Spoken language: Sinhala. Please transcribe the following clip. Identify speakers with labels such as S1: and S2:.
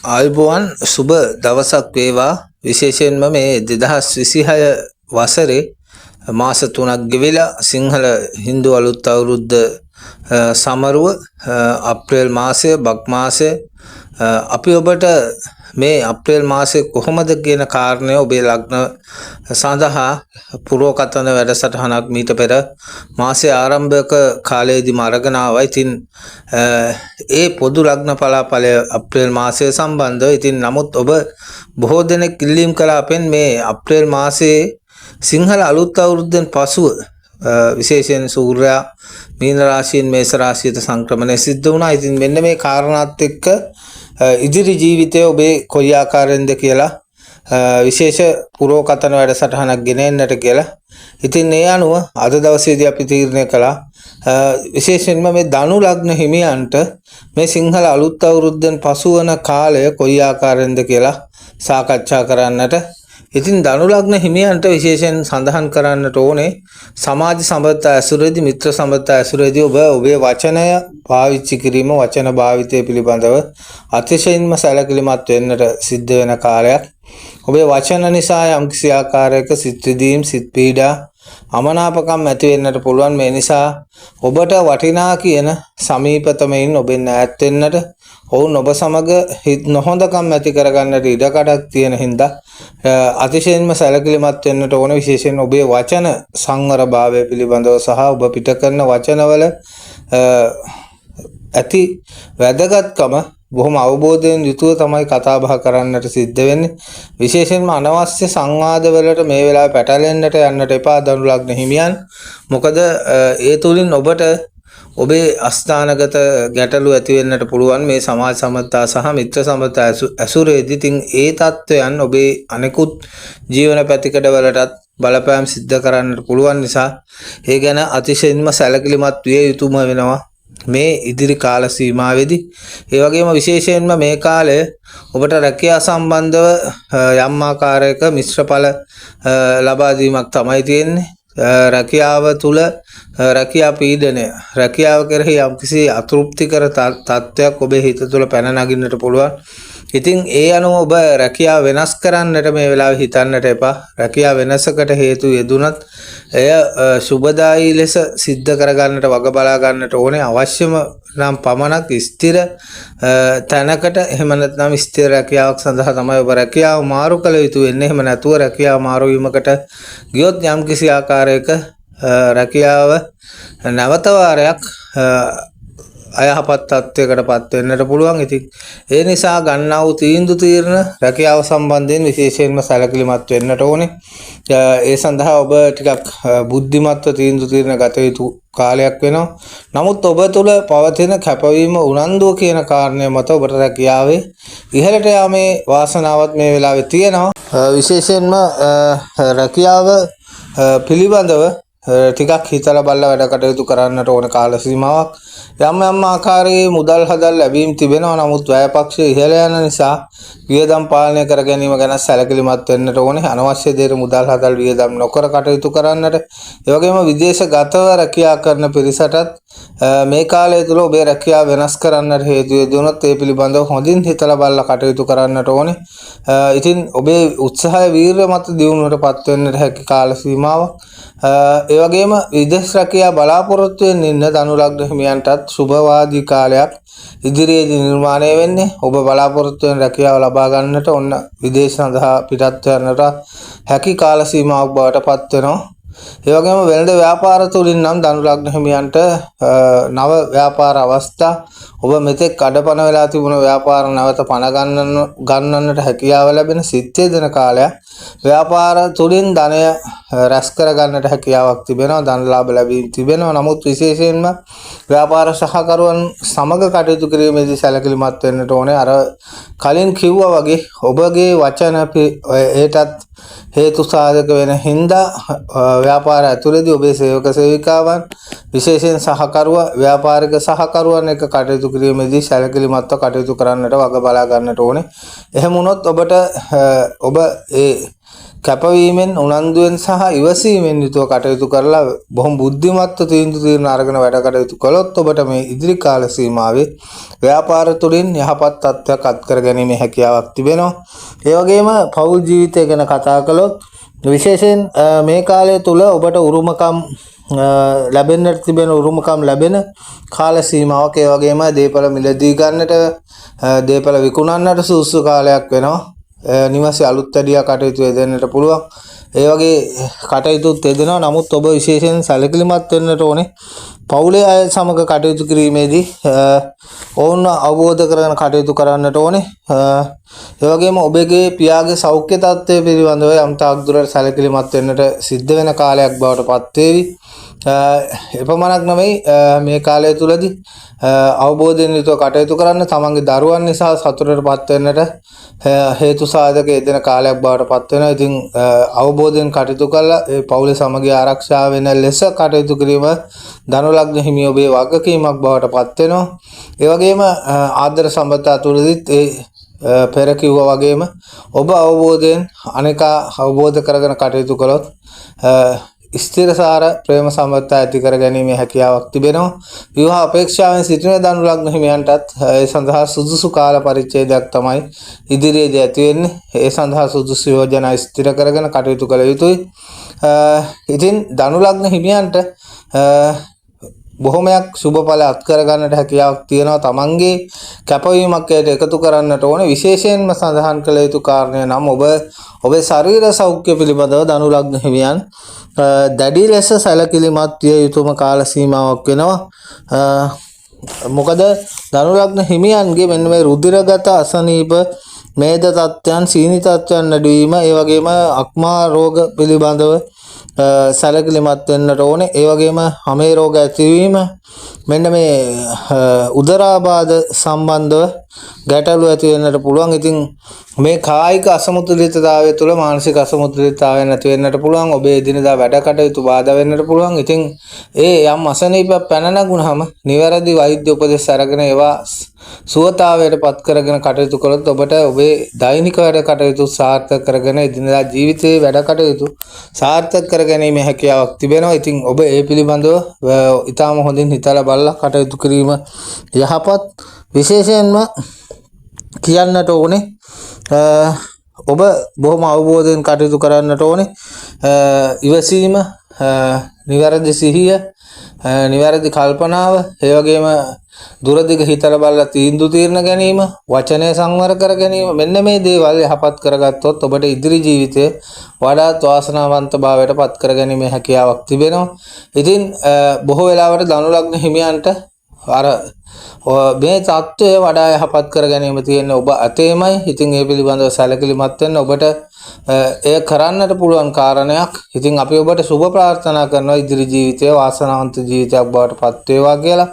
S1: ආයුබෝවන් සුබ දවසක් වේවා විශේෂයෙන්ම මේ 2026 වසරේ මාස 3ක් ගෙවිලා සිංහල හින්දු අලුත් අවුරුද්ද සමරුව අප්‍රේල් මාසය බක් මාසය අපි ඔබට මේ අප්‍රේල් මාසයේ කොහොමද කියන කාරණය ඔබේ ලග්න සඳහා පුරෝකතන වැඩසටහනක් මීට පෙර මාසයේ ආරම්භක කාලයේදීම අරගෙන ආවා. ඉතින් ඒ පොදු ලග්න පලාඵලය අප්‍රේල් මාසය සම්බන්ධව ඉතින් නමුත් ඔබ බොහෝ දෙනෙක් ඉල්ලීම් කළා අපෙන් මේ අප්‍රේල් මාසයේ සිංහල අලුත් අවුරුද්දෙන් පසුව විශේෂයෙන් සූර්යයා මීන රාශියෙන් මේෂ රාශියට සංක්‍රමණය සිද්ධ වුණා. ඉතින් මෙන්න මේ කාරණාත් එක්ක ඉදිරි ජීවිතය ඔබේ කොයි ආකාරයෙන්ද කියලා විශේෂ පුරෝකතන වැඩසටහනක් ගෙන එන්නට කියලා. ඉතින් ඒ අනුව අද දවසේදී අපි තීරණය කළා විශේෂයෙන්ම මේ ධනු ලග්න හිමියන්ට මේ සිංහල අලුත් අවුරුද්දෙන් පසු වන කාලය කොයි ආකාරයෙන්ද කියලා සාකච්ඡා කරන්නට. ඉතින් ධනු ලග්න හිමියන්ට විශේෂයෙන් සඳහන් කරන්නට ඕනේ සමාජ සම්බන්ධතා ඇසුරේදී මිත්‍ර සම්බන්ධතා ඇසුරේදී ඔබ ඔබේ වචනය පාවිච්චි කිරීම වචන භාවිතය පිළිබඳව අතිශයින්ම සැලකිලිමත් වෙන්නට සිද්ධ වෙන කාලයක්. ඔබේ වචන නිසා යම්කිසි ආකාරයක සිත් විදීම් සිත් පීඩා අමනාපකම් ඇති වෙන්නට පුළුවන්. මේ නිසා ඔබට වටිනා කියන සමීපතමයින් ඔබෙන් ඈත් වෙන්නට ඔවුන් ඔබ සමග හිත නොහොඳකම් ඇති කරගන්නට ඉඩකඩක් තියෙන හින්දා අතිශයින්ම සැලකිලිමත් වෙන්නට ඕන. විශේෂයෙන් ඔබේ වචන සංවරභාවය පිළිබඳව සහ ඔබ පිට කරන වචනවල ඇති වැදගත්කම බොහොම අවබෝධයෙන් යුතුව තමයි කතා බහ කරන්නට සිද්ධ වෙන්නේ. විශේෂයෙන්ම අනවශ්‍ය සංවාදවලට මේ වෙලාවේ පැටලෙන්නට යන්නට එපා ධනු ලග්න හිමියන්. මොකද ඒ තුලින් ඔබට ඔබේ අස්ථානගත ගැටලු ඇති වෙන්නට පුළුවන් මේ සමාජ සම්බන්ධතා සහ මිත්‍ර සම්බන්ධතා ඇසුරේදී. ඉතින් ඒ தත්වයන් ඔබේ අනෙකුත් ජීවන පැතිකඩවලටත් බලපෑම් සිද්ධ කරන්නට පුළුවන් නිසා ඒ ගැන අතිශයින්ම සැලකිලිමත් විය යුතුම වෙනවා මේ ඉදිරි කාල සීමාවේදී. ඒ වගේම විශේෂයෙන්ම මේ කාලය ඔබට රැකියා සම්බන්ධව යම් ආකාරයක මිශ්‍රඵල ලබා දීමක් තමයි තියෙන්නේ. රැකියාව තුල රැකියා පීඩනය රැකියාව කෙරෙහි යම්කිසි අතෘප්තිකර තත්ත්වයක් ඔබේ හිත තුළ පැන නගින්නට පුළුවන්. ඉතින් ඒ අනුව ඔබ රැකියාව වෙනස් කරන්නට මේ වෙලාවේ හිතන්නට එපා. රැකියාව වෙනසකට හේතු යෙදුනත් එය සුබදායී ලෙස සිද්ධ කරගන්නට වග බලා ගන්නට ඕනේ. අවශ්‍යම නම් පමණක් ස්ථිර තැනකට එහෙම නැත්නම් ස්ථිර රැකියාවක් සඳහා තමයි ඔබ රැකියාව මාරු කළ යුතු වෙන්නේ. එහෙම නැතුව රැකියාව මාරු වීමකට ගියොත් යම්කිසි ආකාරයක රැකියාව නැවත වාරයක් අයහපත් තත්ත්වයකට පත් වෙන්නට පුළුවන්. ඉතින් ඒ නිසා ගන්නා වූ තීරණ රැකියාව සම්බන්ධයෙන් විශේෂයෙන්ම සැලකිලිමත් වෙන්නට ඕනේ. ඒ සඳහා ඔබ ටිකක් බුද්ධිමත්ව තීරණ ගත යුතු කාලයක් වෙනවා. නමුත් ඔබ තුළ පවතින කැපවීම උනන්දුව කියන කාරණය මත ඔබට රැකියාවේ ඉහළට යාමේ වාසනාවත් මේ වෙලාවේ තියෙනවා. විශේෂයෙන්ම රැකියාව පිළිබඳව ටිකක් හිතලා බලලා වැඩ කටයුතු කරන්නට ඕන කාල සීමාවක්. යම් යම් ආකාරයේ මුදල් හදල් ලැබීම් තිබෙනවා. නමුත් වැයපක්ෂය ඉහළ යන නිසා වියදම් පාලනය කර ගැනීම ගැන සැලකිලිමත් වෙන්නට ඕනේ. අනවශ්‍ය දේට මුදල් හදල් වියදම් නොකර කටයුතු කරන්නට. ඒ වගේම විදේශගතව රැකියා කරන පිරිසටත් මේ කාලය තුල ඔබේ රැකියාව වෙනස් කරන්නට හේතු යෙදුනොත් ඒ පිළිබඳව හොඳින් හිතලා බලලා කටයුතු කරන්නට ඕනේ. ඉතින් ඔබේ උත්සාහය වීරිය මත දියුණුවටපත් වෙන්නට හැකි කාල සීමාවක්. ඒ වගේම විදේශ රැකියාව බලාපොරොත්තු වෙන ඉන්න ධනු ලග්න හිමියන්ටත් සුබවාදී කාලයක් ඉදිරියේදී නිර්මාණය වෙන්නේ. ඔබ බලාපොරොත්තු වෙන රැකියාව ලබා ගන්නට ඔන්න විදේශ සඳහා පිටත් යන්නට හැකි කාල සීමාවක් බවට පත් වෙනවා. ඒ වගේම වෙළඳ ව්‍යාපාර තුලින් නම් ධනු ලග්න හිමියන්ට නව ව්‍යාපාර අවස්ථා ඔබ මෙතෙක් අඩපණ වෙලා තිබුණ ව්‍යාපාර නැවත පණ ගන්නන්නට හැකියාව ලැබෙන සිත්තේ දෙන කාලයක්. ව්‍යාපාර තුලින් ධනය රැස් කර ගන්නට හැකියාවක් තිබෙනවා. ධන ලාභ ලැබීම් තිබෙනවා. නමුත් විශේෂයෙන්ම ව්‍යාපාර සහකරුවන් සමග කටයුතු කිරීමේදී සැලකිලිමත් වෙන්නට ඕනේ. අර කලින් කිව්වා වගේ ඔබගේ වචන ඒටත් හේතු සාධක වෙන හින්දා ව්‍යාපාර ඇතුළේදී ඔබේ සේවක සේවිකාවන් විශේෂයෙන් ව්‍යාපාරික සහකරුවන් එක්ක කටයුතු කිරීමේදී සැලකිලිමත්ව කටයුතු කරන්නට වග බලා ගන්නට ඕනේ. එහෙම වුණොත් ඔබට ඔබ ඒ කැපවීමෙන් උනන්දුවෙන් සහ ඉවසීමෙන් යුතුව කටයුතු කරලා බොහොම බුද්ධිමත්ව තීන්දුව తీරන අරගෙන වැඩ කටයුතු කළොත් ඔබට මේ ඉදිරි කාල සීමාවේ ව්‍යාපාර තුළින් යහපත් තත්ත්වයක් අත්කර ගැනීමේ හැකියාවක් තිබෙනවා. ඒ වගේම පෞල් ජීවිතය ගැන කතා කළොත් විශේෂයෙන් මේ කාලය තුල ඔබට උරුමකම් ලැබෙන්නට තිබෙන උරුමකම් ලැබෙන කාල සීමාවක්. ඒ වගේම දේපල මිලදී ගන්නට දේපල විකුණන්නට සුසු කාලයක් වෙනවා. නිවාසී අලුත් වැඩියා කටයුතු දෙන්නට පුළුවන්. ඒ වගේ කටයුතුත් යෙදෙනවා. නමුත් ඔබ විශේෂයෙන් සැලකිලිමත් වෙන්නට ඕනේ. පවුලේ අය සමග කටයුතු කිරීමේදී ඔවුන් අවබෝධ කරගෙන කටයුතු කරන්නට ඕනේ. ඒ වගේම ඔබගේ පියාගේ සෞඛ්‍ය තත්ත්වය පිළිබඳව යම් තාක් දුරට සැලකිලිමත් වෙන්නට සිද්ධ වෙන කාලයක් බවට පත් වේවි. එපමණක් නෙවෙයි මේ කාලය තුලදී අවබෝධයෙන් යුතුව කටයුතු කරන්න තමන්ගේ දරුවන් නිසා සතුටටපත් වෙන්නට හේතු සාධක යෙදෙන කාලයක් බවට පත් වෙනවා. ඉතින් අවබෝධයෙන් කටයුතු කළා ඒ පවුලේ සමගිය ආරක්ෂා වෙන ලෙස කටයුතු කිරීම ධනු ලග්න හිමි ඔබේ වගකීමක් බවට පත් වෙනවා. ඒ වගේම ආදර සම්බන්ධතා තුළදීත් පෙර කිව්වා වගේම ඔබ අවබෝධයෙන් අනේකා අවබෝධ කරගෙන කටයුතු කළොත් ස්ථිරසාර ප්‍රේම සම්බන්ධතා ඇති කර ගැනීමේ හැකියාවක් තිබෙනවා. විවාහ අපේක්ෂාවෙන් සිටින ධනු ලග්න හිමියන්ටත් ඒ සඳහා සුදුසු කාල පරිච්ඡේදයක් තමයි ඉදිරියේදී ඇති වෙන්නේ. ඒ සඳහා සුදුසු යෝජනා ස්ථිර කරගෙන කටයුතු කළ යුතුයි. ඉතින් ධනු ලග්න හිමියන්ට බොහොමයක් සුබඵල අත්කර ගන්නට හැකියාවක් තියෙනවා. තමන්ගේ කැපවීමක් එකතු කරන්නට ඕනේ. විශේෂයෙන්ම සඳහන් කළ යුතු කාරණය නම් ඔබේ ශරීර සෞඛ්‍ය පිළිබඳව ධනු ලග්න හිමියන් දැඩි ලෙස සැලකිලිමත් විය යුතුම කාල සීමාවක් වෙනවා. මොකද ධනු ලග්න හිමියන්ගේ මෙන්න මේ රුධිරගත අසනීප මේද තත්ත්වයන් සීනි තත්ත්වයන් නැඩවීම ඒ වගේම අක්මා රෝග පිළිබඳව සැලකිලිමත් වෙන්නට ඕනේ. ඒ වගේම හමේ රෝග ඇතිවීම මෙන්න මේ උදරාබාධ සම්බන්ධව ගැටලු ඇති වෙන්නට පුළුවන්. ඉතින් මේ කායික අසමතුලිතතාවය තුළ මානසික අසමතුලිතතාවය නැති වෙන්නට පුළුවන්. ඔබේ එදිනදා වැඩ කටයුතු බාධා වෙන්නට පුළුවන්. ඉතින් ඒ යම් අසනීපයක් පැන නැගුණාම නිවැරදි වෛද්‍ය උපදෙස් අරගෙන ඒවා සුවතාවයට පත් කරගෙන කටයුතු කළොත් ඔබට ඔබේ දෛනික වැඩ කටයුතු සාර්ථක කරගෙන එදිනදා ජීවිතයේ වැඩ කටයුතු සාර්ථක කර ගැනීමේ හැකියාවක් තිබෙනවා. ඉතින් ඔබ ඒ පිළිබඳව ඊටාම හොඳින් හිතලා බලලා කටයුතු කිරීම යහපත්. විශේෂයෙන්ම කියන්නට ඕනේ ඔබ බොහොම අවබෝධයෙන් කටයුතු කරන්නට ඕනේ. ඉවසීම, නිවැරදි සිහිය, නිවැරදි කල්පනාව, ඒ වගේම දුරදිග හිතලා බලලා තීන්දුව తీරන ගැනීම, වචනය සංවර කර ගැනීම, මෙන්න මේ දේවල් යහපත් කරගත්තොත් ඔබට ඉදිරි ජීවිතයේ වඩාත් වාසනාවන්ත භාවයට පත් කර ගැනීමේ හැකියාවක් තිබෙනවා. ඉතින් බොහෝ වෙලාවට ධනු ලග්න හිමියන්ට අර මේ தত্ত্বය වඩා යහපත් කර ගැනීම තියෙන්නේ ඔබ අතේමයි. ඉතින් ඒ පිළිබඳව සැලකිලිමත් වෙන්න ඔබට එය කරන්නට පුළුවන් කාරණයක්. ඉතින් අපි ඔබට සුබ ප්‍රාර්ථනා කරනවා ඉදිරි ජීවිතයේ වාසනාවන්ත ජීවිතයක් බවට පත් වේවා කියලා.